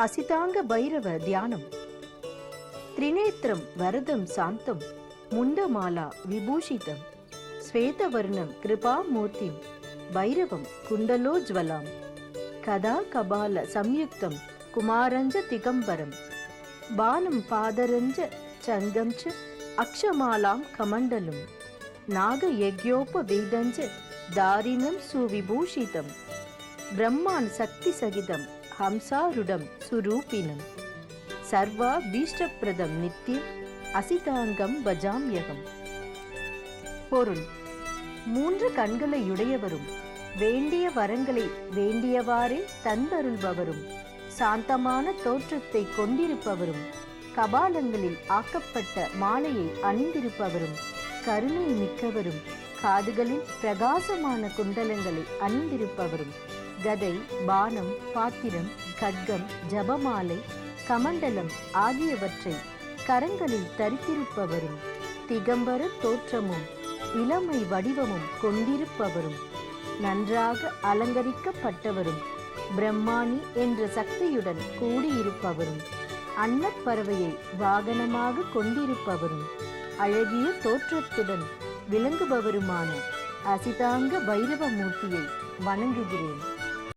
அசிதாங்க பைரவ தியானம். திரிநேத்திரம் வரதம் சாந்தம் முண்டமாலா விபூஷிதம் ஸ்வேதவர்ணம் கிருபாமூர்த்திம் பைரவம் குண்டலோஜ்வலாம் கதா கபால சம்யுக்தம் குமாரஞ்ச திகம்பரம் பானம் பாதரஞ்ச சங்கம் ச அக்ஷமாலாம் கமண்டலம் நாக யக்யோப வேதஞ்ச தாரிணம் சுவிபூஷிதம் பிரம்மான் சக்தி சகிதம் ஹம்சாருடம் சுரூபினம் சர்வா பீஷ்டப்பிரதம் நித்தியம் அசிதாங்கம் பஜாம்யகம். பொருள்: 3 கண்களையுடையவரும் வேண்டிய வரங்களை வேண்டியவாறே தந்தருள்பவரும் சாந்தமான தோற்றத்தை கொண்டிருப்பவரும் கபாலங்களில் ஆக்கப்பட்ட மாலையை அணிந்திருப்பவரும் கருணை மிக்கவரும் காதுகளில் பிரகாசமான குண்டலங்களை அணிந்திருப்பவரும் கதை, பானம், பாத்திரம், கட்கம், ஜபமாலை, கமண்டலம் ஆகியவற்றை கரங்களில் தரித்திருப்பவரும் திகம்பர தோற்றமும் இளமை வடிவமும் கொண்டிருப்பவரும் நன்றாக அலங்கரிக்கப்பட்டவரும் பிரம்மாணி என்ற சக்தியுடன் கூடியிருப்பவரும் அன்னப்பறவையை வாகனமாக கொண்டிருப்பவரும் அழகிய தோற்றத்துடன் விளங்குபவருமான அசிதாங்க பைரவ மூர்த்தியை வணங்குகிறேன்.